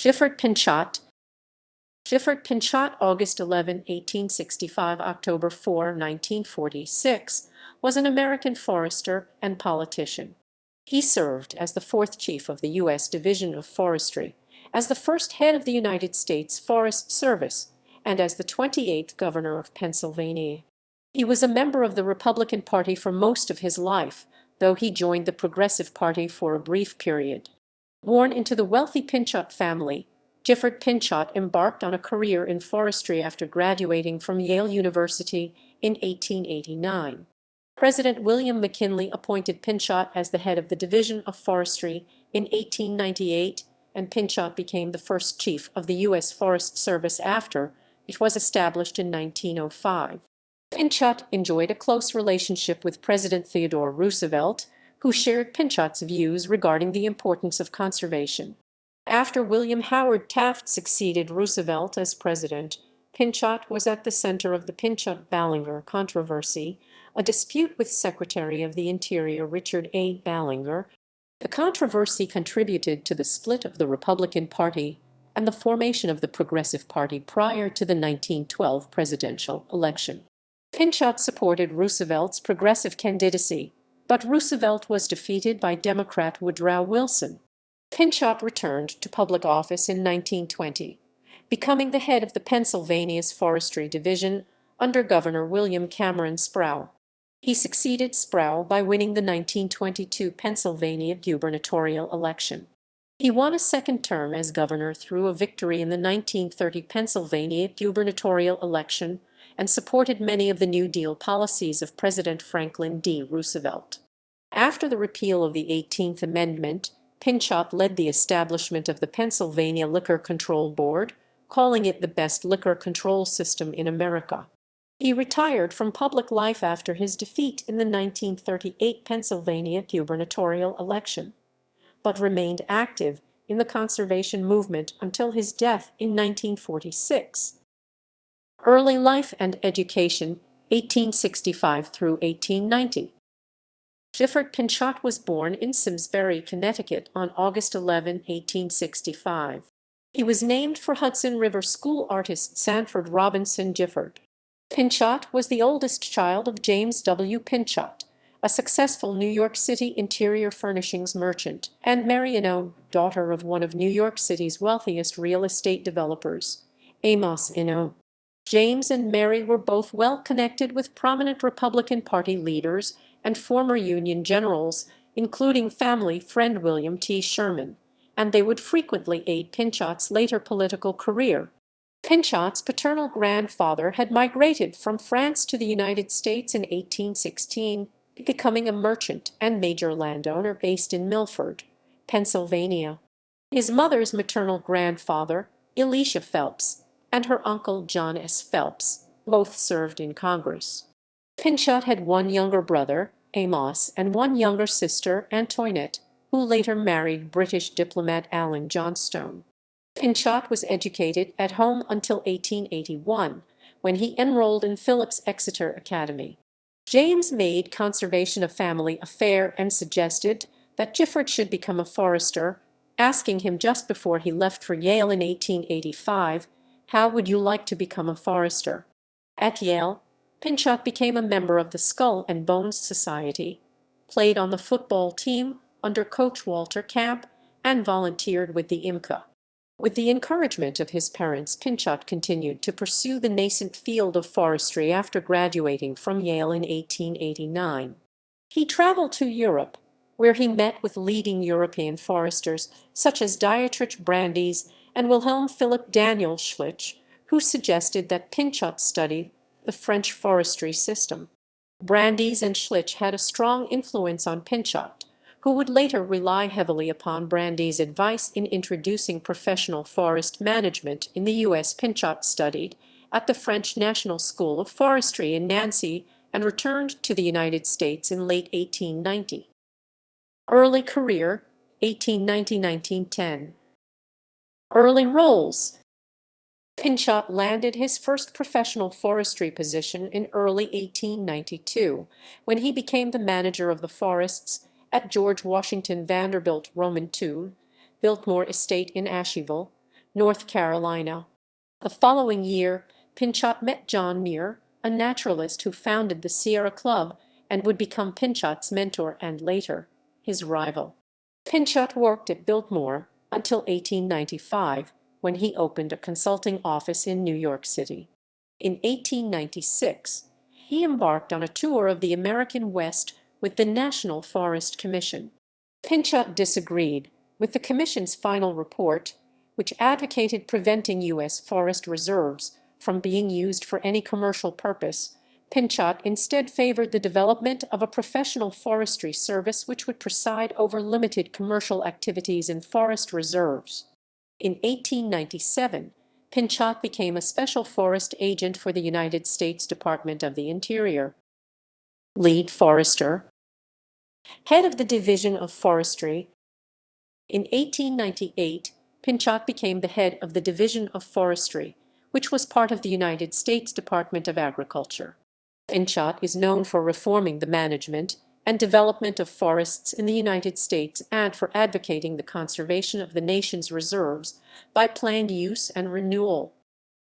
Gifford Pinchot. Gifford Pinchot, August 11, 1865, October 4, 1946, was an American forester and politician. He served as the fourth chief of the U.S. Division of Forestry, as the first head of the United States Forest Service, and as the 28th governor of Pennsylvania. He was a member of the Republican Party for most of his life, though he joined the Progressive Party for a brief period. Born into the wealthy Pinchot family, Gifford Pinchot embarked on a career in forestry after graduating from Yale University in 1889. President William McKinley appointed Pinchot as the head of the Division of Forestry in 1898, and Pinchot became the first chief of the U.S. Forest Service after it was established in 1905. Pinchot enjoyed a close relationship with President Theodore Roosevelt, who shared Pinchot's views regarding the importance of conservation. After William Howard Taft succeeded Roosevelt as president, Pinchot was at the center of the Pinchot Ballinger controversy, a dispute with Secretary of the Interior Richard A. Ballinger. The controversy contributed to the split of the Republican Party and the formation of the Progressive Party prior to the 1912 presidential election. Pinchot supported Roosevelt's progressive candidacy, but Roosevelt was defeated by Democrat Woodrow Wilson. Pinchot returned to public office in 1920, becoming the head of the Pennsylvania's Forestry Division under Governor William Cameron Sproul. He succeeded Sproul by winning the 1922 Pennsylvania gubernatorial election. He won a second term as governor through a victory in the 1930 Pennsylvania gubernatorial election and supported many of the New Deal policies of President Franklin D. Roosevelt. After the repeal of the 18th Amendment, Pinchot led the establishment of the Pennsylvania Liquor Control Board, calling it the best liquor control system in America. He retired from public life after his defeat in the 1938 Pennsylvania gubernatorial election, but remained active in the conservation movement until his death in 1946. Early life and education, 1865 through 1890. Gifford Pinchot was born in Simsbury, Connecticut on August 11, 1865. He was named for Hudson River School artist Sanford Robinson Gifford. Pinchot was the oldest child of James W. Pinchot, a successful New York City interior furnishings merchant, and Mary Inno, daughter of one of New York City's wealthiest real estate developers, Amos Inno. James and Mary were both well connected with prominent Republican Party leaders and former Union generals, including family friend William T. Sherman, and they would frequently aid Pinchot's later political career. Pinchot's paternal grandfather had migrated from France to the United States in 1816, becoming a merchant and major landowner based in Milford, Pennsylvania. His mother's maternal grandfather, Elisha Phelps, and her uncle John S. Phelps, both served in Congress. Pinchot had one younger brother, Amos, and one younger sister, Antoinette, who later married British diplomat Alan Johnstone. Pinchot was educated at home until 1881, when he enrolled in Phillips Exeter Academy. James made conservation a family affair and suggested that Gifford should become a forester, asking him just before he left for Yale in 1885, "How would you like to become a forester?" At Yale, Pinchot became a member of the Skull and Bones Society, played on the football team under coach Walter Camp, and volunteered with the IMCA. With the encouragement of his parents, Pinchot continued to pursue the nascent field of forestry after graduating from Yale in 1889. He traveled to Europe, where he met with leading European foresters such as Dietrich Brandes and Wilhelm Philipp Daniel Schlich, who suggested that Pinchot study the French forestry system. Brandes and Schlich had a strong influence on Pinchot, who would later rely heavily upon Brandes' advice in introducing professional forest management in the U.S. Pinchot studied at the French National School of Forestry in Nancy and returned to the United States in late 1890. Early career, 1890–1910. Early roles. Pinchot landed his first professional forestry position in early 1892, when he became the manager of the forests at George Washington Vanderbilt Roman II, Biltmore Estate in Asheville, North Carolina. The following year, Pinchot met John Muir, a naturalist who founded the Sierra Club and would become Pinchot's mentor and later his rival. Pinchot worked at Biltmore until 1895, when he opened a consulting office in New York City. In 1896, he embarked on a tour of the American West with the National Forest Commission. Pinchot disagreed with the commission's final report, which advocated preventing U.S. forest reserves from being used for any commercial purpose. Pinchot instead favored the development of a professional forestry service which would preside over limited commercial activities in forest reserves. In 1897, Pinchot became a special forest agent for the United States Department of the Interior. Lead forester, head of the Division of Forestry. In 1898, Pinchot became the head of the Division of Forestry, which was part of the United States Department of Agriculture. Pinchot is known for reforming the management and development of forests in the United States and for advocating the conservation of the nation's reserves by planned use and renewal.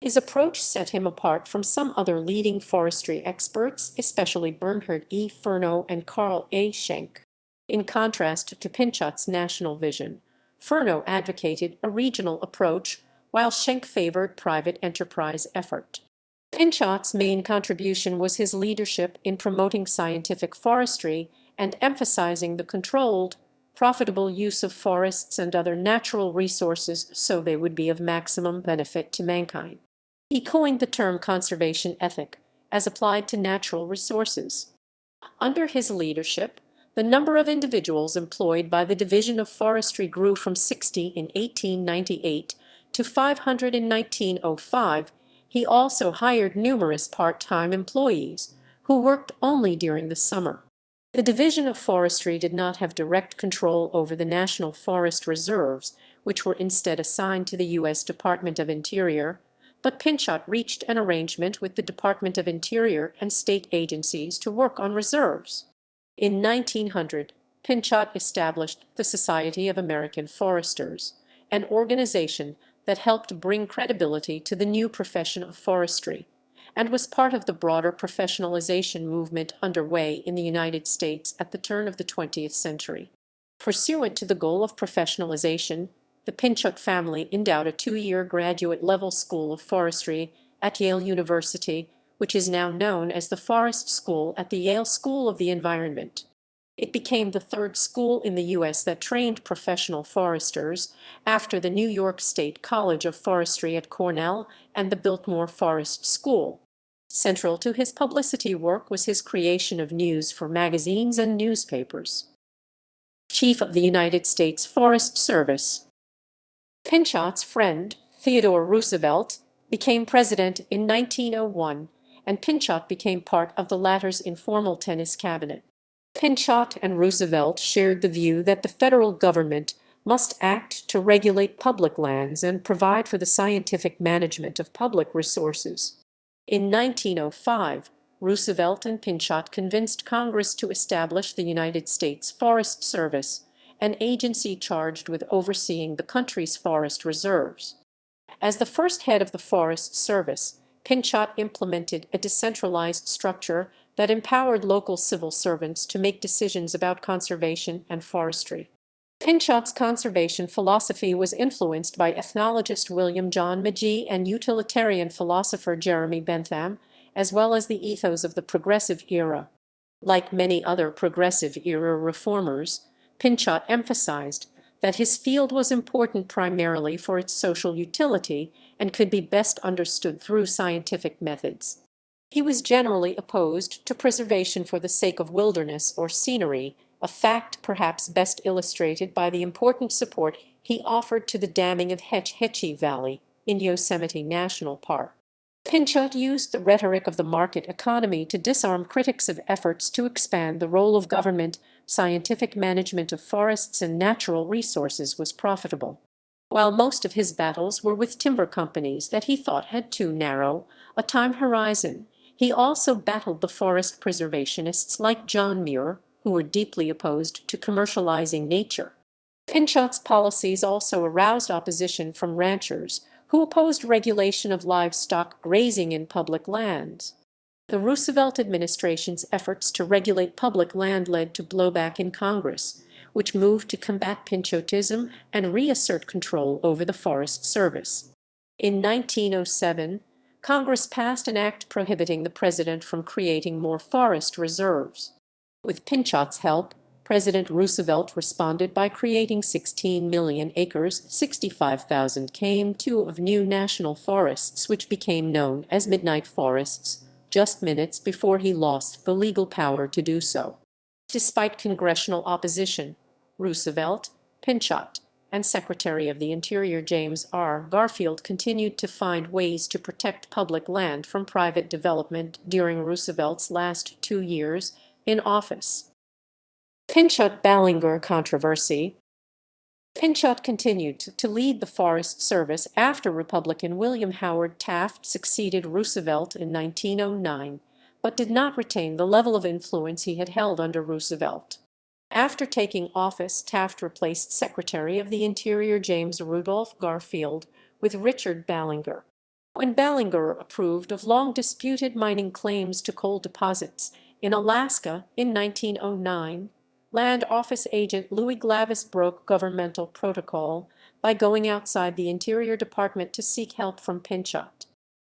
His approach set him apart from some other leading forestry experts, especially Bernhard E. Furneaux and Carl A. Schenck. In contrast to Pinchot's national vision, Furneaux advocated a regional approach, while Schenck favored private enterprise effort. Pinchot's main contribution was his leadership in promoting scientific forestry and emphasizing the controlled, profitable use of forests and other natural resources so they would be of maximum benefit to mankind. He coined the term conservation ethic as applied to natural resources. Under his leadership, the number of individuals employed by the Division of Forestry grew from 60 in 1898 to 500 in 1905. He also hired numerous part-time employees who worked only during the summer. The Division of Forestry did not have direct control over the National Forest Reserves, which were instead assigned to the U.S. Department of Interior, but Pinchot reached an arrangement with the Department of Interior and state agencies to work on reserves. In 1900, Pinchot established the Society of American Foresters, an organization that helped bring credibility to the new profession of forestry, and was part of the broader professionalization movement underway in the United States at the turn of the 20th century. Pursuant to the goal of professionalization, the Pinchot family endowed a 2-year graduate-level school of forestry at Yale University, which is now known as the Forest School at the Yale School of the Environment. It became the third school in the U.S. that trained professional foresters, after the New York State College of Forestry at Cornell and the Biltmore Forest School. Central to his publicity work was his creation of news for magazines and newspapers. Chief of the United States Forest Service. Pinchot's friend, Theodore Roosevelt, became president in 1901, and Pinchot became part of the latter's informal tennis cabinet. Pinchot and Roosevelt shared the view that the federal government must act to regulate public lands and provide for the scientific management of public resources. In 1905, Roosevelt and Pinchot convinced Congress to establish the United States Forest Service, an agency charged with overseeing the country's forest reserves. As the first head of the Forest Service, Pinchot implemented a decentralized structure that empowered local civil servants to make decisions about conservation and forestry. Pinchot's conservation philosophy was influenced by ethnologist William John Magee and utilitarian philosopher Jeremy Bentham, as well as the ethos of the Progressive Era. Like many other Progressive Era reformers, Pinchot emphasized that his field was important primarily for its social utility and could be best understood through scientific methods. He was generally opposed to preservation for the sake of wilderness or scenery, a fact perhaps best illustrated by the important support he offered to the damming of Hetch Hetchy Valley in Yosemite National Park. Pinchot used the rhetoric of the market economy to disarm critics of efforts to expand the role of government. Scientific management of forests and natural resources was profitable. While most of his battles were with timber companies that he thought had too narrow a time horizon, he also battled the forest preservationists like John Muir, who were deeply opposed to commercializing nature. Pinchot's policies also aroused opposition from ranchers, who opposed regulation of livestock grazing in public lands. The Roosevelt administration's efforts to regulate public land led to blowback in Congress, which moved to combat Pinchotism and reassert control over the Forest Service. In 1907, Congress passed an act prohibiting the president from creating more forest reserves. With Pinchot's help, President Roosevelt responded by creating 16 million acres, 65,000 km2 of new national forests, which became known as midnight forests, just minutes before he lost the legal power to do so. Despite congressional opposition, Roosevelt, Pinchot, and Secretary of the Interior James R. Garfield continued to find ways to protect public land from private development during Roosevelt's last 2 years in office. Pinchot Ballinger controversy. Pinchot continued to lead the Forest Service after Republican William Howard Taft succeeded Roosevelt in 1909, but did not retain the level of influence he had held under Roosevelt. After taking office, Taft replaced Secretary of the Interior James Rudolph Garfield with Richard Ballinger. When Ballinger approved of long-disputed mining claims to coal deposits in Alaska in 1909, Land Office agent Louis Glavis broke governmental protocol by going outside the Interior Department to seek help from Pinchot.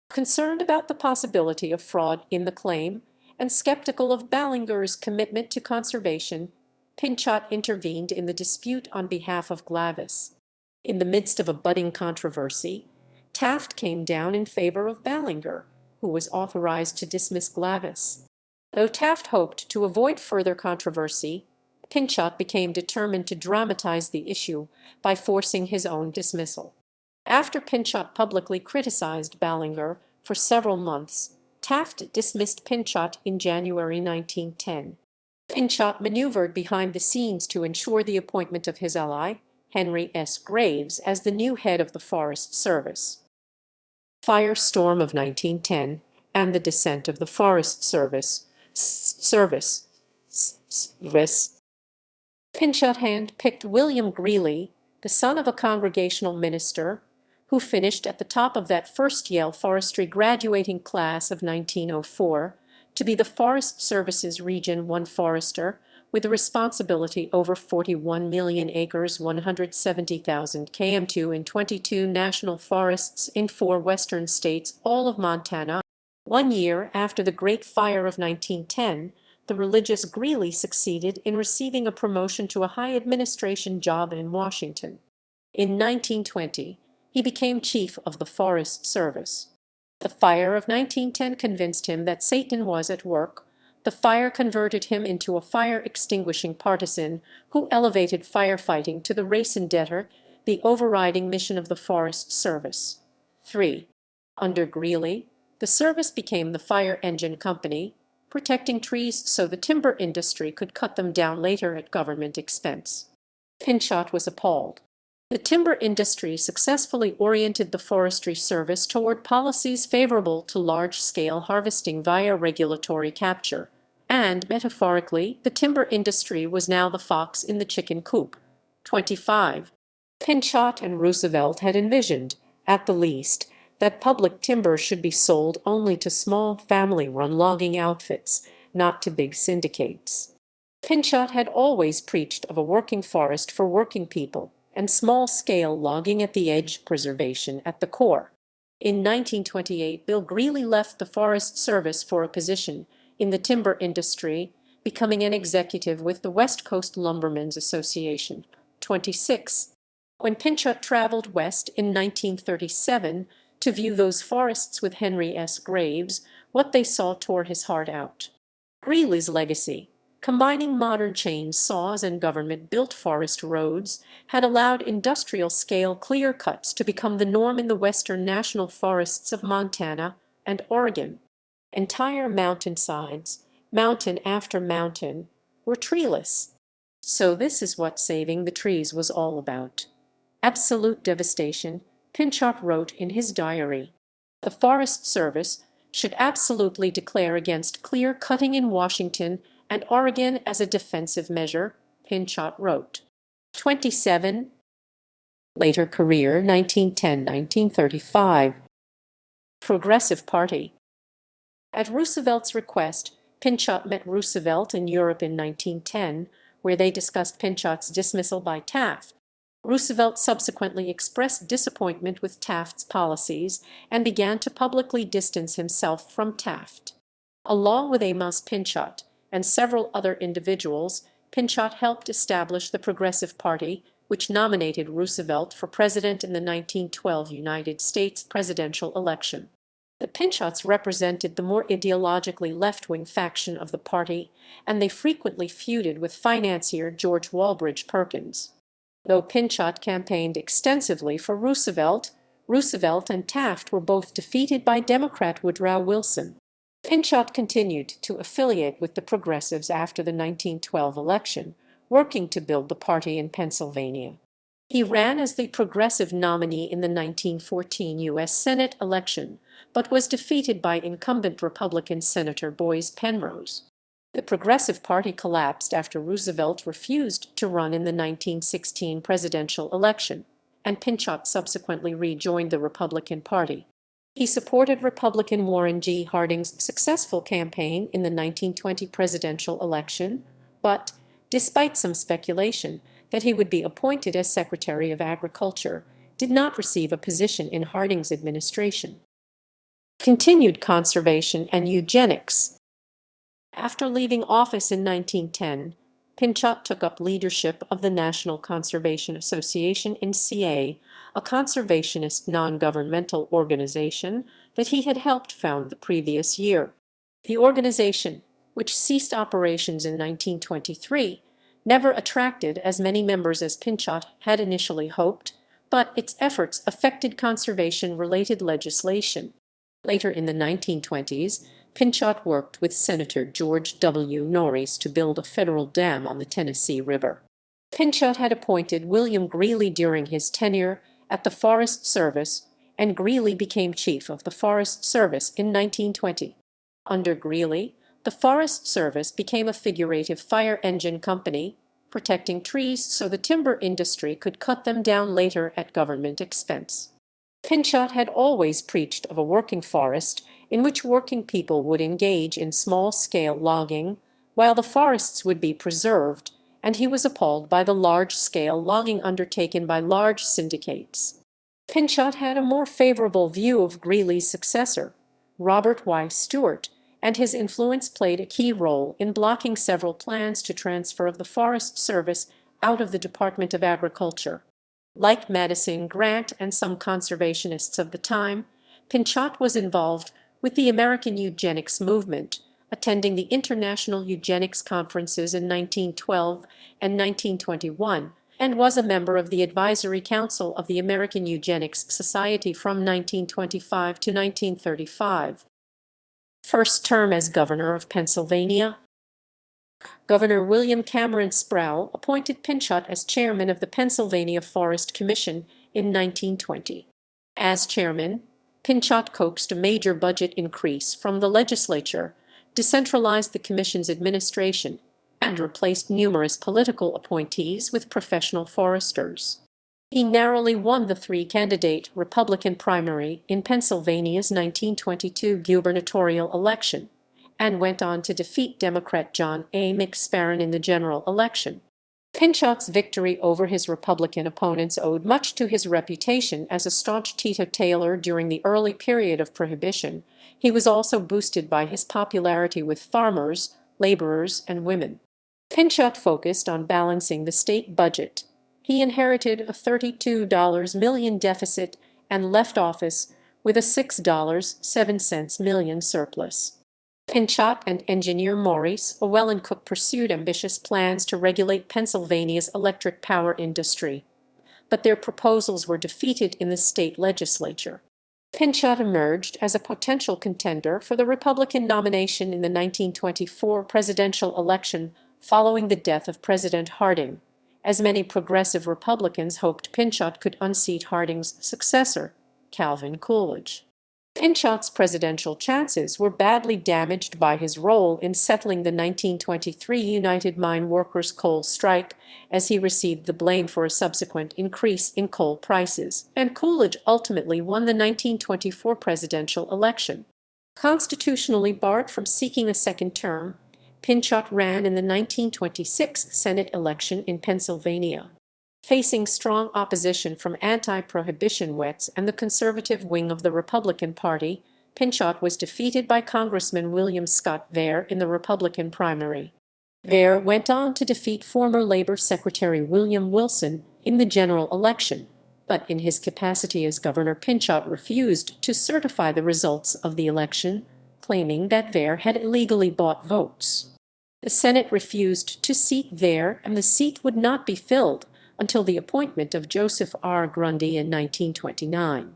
Concerned about the possibility of fraud in the claim and skeptical of Ballinger's commitment to conservation, Pinchot intervened in the dispute on behalf of Glavis. In the midst of a budding controversy, Taft came down in favor of Ballinger, who was authorized to dismiss Glavis. Though Taft hoped to avoid further controversy, Pinchot became determined to dramatize the issue by forcing his own dismissal. After Pinchot publicly criticized Ballinger for several months, Taft dismissed Pinchot in January 1910. Pinchot maneuvered behind the scenes to ensure the appointment of his ally, Henry S. Graves, as the new head of the Forest Service. Firestorm of 1910 and the descent of the Forest Service. Pinchot hand-picked William Greely, the son of a Congregational minister, who finished at the top of that first Yale forestry graduating class of 1904, to be the Forest Service's Region 1 forester, with a responsibility over 41 million acres, 170,000 km2 in 22 national forests in 4 western states, all of Montana. 1 year after the Great Fire of 1910, the religious Greely succeeded in receiving a promotion to a high administration job in Washington. In 1920, he became chief of the Forest Service. The fire of 1910 convinced him that Satan was at work. The fire converted him into a fire-extinguishing partisan who elevated firefighting to the race debtor, the overriding mission of the Forest Service. 3. Under Greely, the service became the fire engine company, protecting trees so the timber industry could cut them down later at government expense. Pinchot was appalled. The timber industry successfully oriented the Forestry Service toward policies favorable to large-scale harvesting via regulatory capture, and, metaphorically, the timber industry was now the fox in the chicken coop. 25. Pinchot and Roosevelt had envisioned, at the least, that public timber should be sold only to small family-run logging outfits, not to big syndicates. Pinchot had always preached of a working forest for working people, and small-scale logging at the edge, preservation at the core. In 1928, Bill Greely left the Forest Service for a position in the timber industry, becoming an executive with the West Coast Lumbermen's Association. 26. When Pinchot traveled west in 1937 to view those forests with Henry S. Graves, what they saw tore his heart out. Greely's legacy, combining modern chainsaws and government-built forest roads, had allowed industrial-scale clear-cuts to become the norm in the western national forests of Montana and Oregon. Entire mountainsides, mountain after mountain, were treeless. So this is what saving the trees was all about. Absolute devastation, Pinchot wrote in his diary. The Forest Service should absolutely declare against clear-cutting in Washington and Oregon as a defensive measure, Pinchot wrote. 27. Later career 1910–1935. Progressive Party. At Roosevelt's request, Pinchot met Roosevelt in Europe in 1910, where they discussed Pinchot's dismissal by Taft. Roosevelt subsequently expressed disappointment with Taft's policies and began to publicly distance himself from Taft. Along with Amos Pinchot and several other individuals, Pinchot helped establish the Progressive Party, which nominated Roosevelt for president in the 1912 United States presidential election. The Pinchots represented the more ideologically left-wing faction of the party, and they frequently feuded with financier George Walbridge Perkins. Though Pinchot campaigned extensively for Roosevelt, Roosevelt and Taft were both defeated by Democrat Woodrow Wilson. Pinchot continued to affiliate with the Progressives after the 1912 election, working to build the party in Pennsylvania. He ran as the Progressive nominee in the 1914 U.S. Senate election, but was defeated by incumbent Republican Senator Boys Penrose. The Progressive Party collapsed after Roosevelt refused to run in the 1916 presidential election, and Pinchot subsequently rejoined the Republican Party. He supported Republican Warren G. Harding's successful campaign in the 1920 presidential election, but, despite some speculation that he would be appointed as Secretary of Agriculture, did not receive a position in Harding's administration. Continued conservation and eugenics. After leaving office in 1910, Pinchot took up leadership of the National Conservation Association in CA, a conservationist non-governmental organization that he had helped found the previous year. The organization, which ceased operations in 1923, never attracted as many members as Pinchot had initially hoped, but its efforts affected conservation-related legislation. Later in the 1920s, Pinchot worked with Senator George W. Norris to build a federal dam on the Tennessee River. Pinchot had appointed William Greely during his tenure at the Forest Service, and Greely became chief of the Forest Service in 1920. Under Greely, the Forest Service became a figurative fire engine company, protecting trees so the timber industry could cut them down later at government expense. Pinchot had always preached of a working forest in which working people would engage in small-scale logging, while the forests would be preserved, and he was appalled by the large-scale logging undertaken by large syndicates. Pinchot had a more favorable view of Greely's successor, Robert Y. Stewart, and his influence played a key role in blocking several plans to transfer of the Forest Service out of the Department of Agriculture. Like Madison Grant and some conservationists of the time, Pinchot was involved with the American eugenics movement, attending the International Eugenics Conferences in 1912 and 1921, and was a member of the Advisory Council of the American Eugenics Society from 1925 to 1935. First term as governor of Pennsylvania. Governor William Cameron Sproul appointed Pinchot as chairman of the Pennsylvania Forest Commission in 1920. As chairman, Pinchot coaxed a major budget increase from the legislature, decentralized the commission's administration, and replaced numerous political appointees with professional foresters. He narrowly won the three-candidate Republican primary in Pennsylvania's 1922 gubernatorial election, and went on to defeat Democrat John A. McSparran in the general election. Pinchot's victory over his Republican opponents owed much to his reputation as a staunch teetotaler during the early period of Prohibition. He was also boosted by his popularity with farmers, laborers, and women. Pinchot focused on balancing the state budget. He inherited a $32 million deficit and left office with a $6.07 million surplus. Pinchot and engineer Maurice Llewellyn-Cook pursued ambitious plans to regulate Pennsylvania's electric power industry, but their proposals were defeated in the state legislature. Pinchot emerged as a potential contender for the Republican nomination in the 1924 presidential election following the death of President Harding, as many progressive Republicans hoped Pinchot could unseat Harding's successor, Calvin Coolidge. Pinchot's presidential chances were badly damaged by his role in settling the 1923 United Mine Workers' coal strike, as he received the blame for a subsequent increase in coal prices, and Coolidge ultimately won the 1924 presidential election. Constitutionally barred from seeking a second term, Pinchot ran in the 1926 Senate election in Pennsylvania. Facing strong opposition from anti-prohibition wets and the conservative wing of the Republican Party, Pinchot was defeated by Congressman William Scott Vere in the Republican primary. Vere went on to defeat former Labor Secretary William Wilson in the general election, but in his capacity as governor, Pinchot refused to certify the results of the election, claiming that Vere had illegally bought votes. The Senate refused to seat Vere, and the seat would not be filled until the appointment of Joseph R. Grundy in 1929.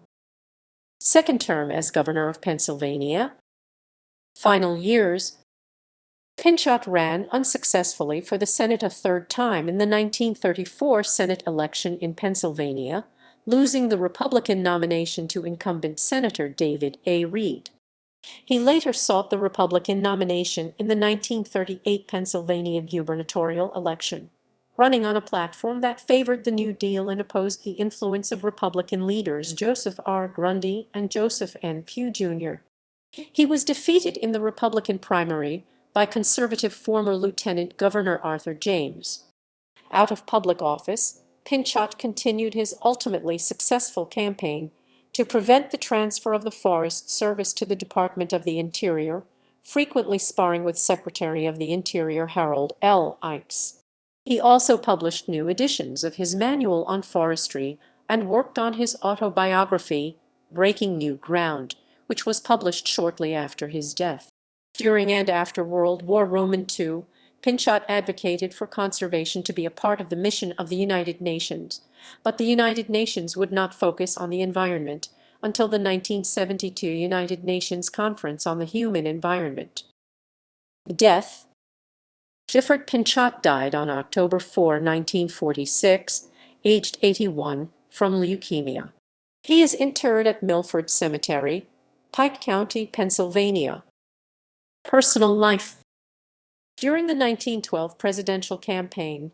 Second term as governor of Pennsylvania. Final years. Pinchot ran unsuccessfully for the Senate a third time in the 1934 Senate election in Pennsylvania, losing the Republican nomination to incumbent Senator David A. Reed. He later sought the Republican nomination in the 1938 Pennsylvania gubernatorial election, running on a platform that favored the New Deal and opposed the influence of Republican leaders Joseph R. Grundy and Joseph N. Pugh, Jr. He was defeated in the Republican primary by conservative former Lieutenant Governor Arthur James. Out of public office, Pinchot continued his ultimately successful campaign to prevent the transfer of the Forest Service to the Department of the Interior, frequently sparring with Secretary of the Interior Harold L. Ikes. He also published new editions of his Manual on Forestry and worked on his autobiography, Breaking New Ground, which was published shortly after his death. During and after World War II, Pinchot advocated for conservation to be a part of the mission of the United Nations, but the United Nations would not focus on the environment until the 1972 United Nations Conference on the Human Environment. Death. Gifford Pinchot died on October 4, 1946, aged 81, from leukemia. He is interred at Milford Cemetery, Pike County, Pennsylvania. Personal life. During the 1912 presidential campaign,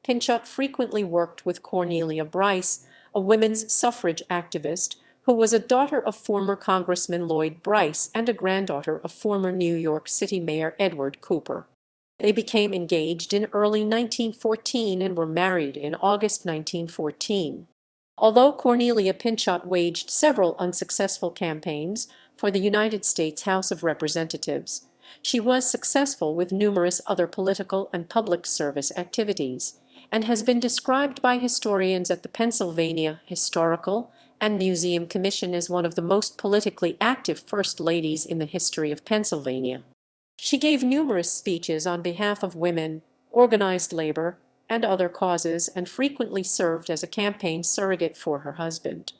Pinchot frequently worked with Cornelia Bryce, a women's suffrage activist who was a daughter of former Congressman Lloyd Bryce and a granddaughter of former New York City Mayor Edward Cooper. They became engaged in early 1914 and were married in August 1914. Although Cornelia Pinchot waged several unsuccessful campaigns for the United States House of Representatives, she was successful with numerous other political and public service activities, and has been described by historians at the Pennsylvania Historical and Museum Commission as one of the most politically active first ladies in the history of Pennsylvania. She gave numerous speeches on behalf of women, organized labor, and other causes, and frequently served as a campaign surrogate for her husband.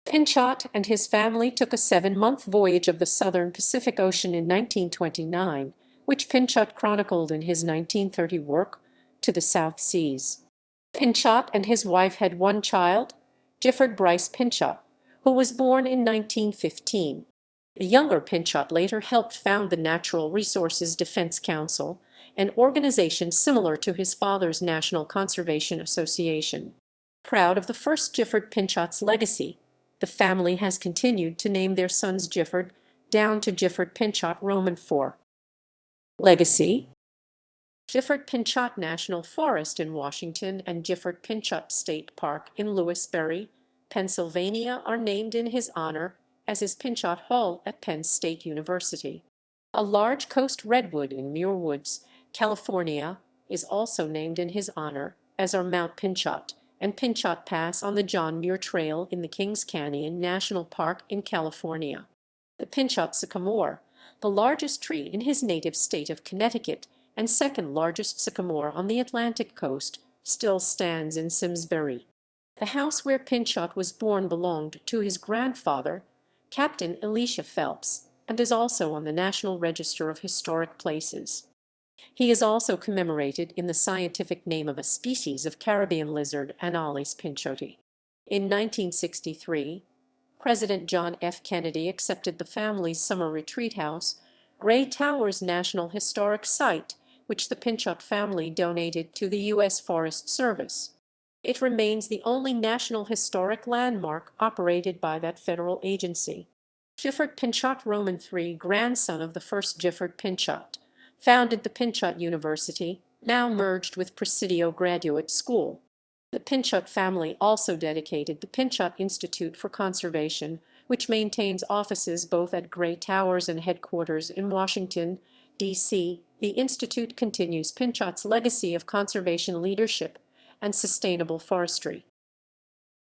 Pinchot and his family took a 7-month voyage of the southern Pacific Ocean in 1929, which Pinchot chronicled in his 1930 work, To the South Seas. Pinchot and his wife had one child, Gifford Bryce Pinchot, who was born in 1915. The younger Pinchot later helped found the Natural Resources Defense Council, an organization similar to his father's National Conservation Association. Proud of the first Gifford Pinchot's legacy, the family has continued to name their sons Gifford down to Gifford Pinchot Roman IV. Legacy. Gifford Pinchot National Forest in Washington and Gifford Pinchot State Park in Lewisberry, Pennsylvania are named in his honor, as is Pinchot Hall at Penn State University. A large coast redwood in Muir Woods, California, is also named in his honor, as are Mount Pinchot and Pinchot Pass on the John Muir Trail in the Kings Canyon National Park in California. The Pinchot sycamore, the largest tree in his native state of Connecticut and second largest sycamore on the Atlantic coast, still stands in Simsbury. The house where Pinchot was born belonged to his grandfather, Captain Elisha Phelps, and is also on the National Register of Historic Places. He is also commemorated in the scientific name of a species of Caribbean lizard, Anolis pinchoti. In 1963, President John F. Kennedy accepted the family's summer retreat house, Gray Towers National Historic Site, which the Pinchot family donated to the U.S. Forest Service. It remains the only National Historic Landmark operated by that federal agency. Gifford Pinchot Roman III, grandson of the first Gifford Pinchot, founded the Pinchot University, now merged with Presidio Graduate School. The Pinchot family also dedicated the Pinchot Institute for Conservation, which maintains offices both at Gray Towers and headquarters in Washington, D.C. The institute continues Pinchot's legacy of conservation leadership and sustainable forestry.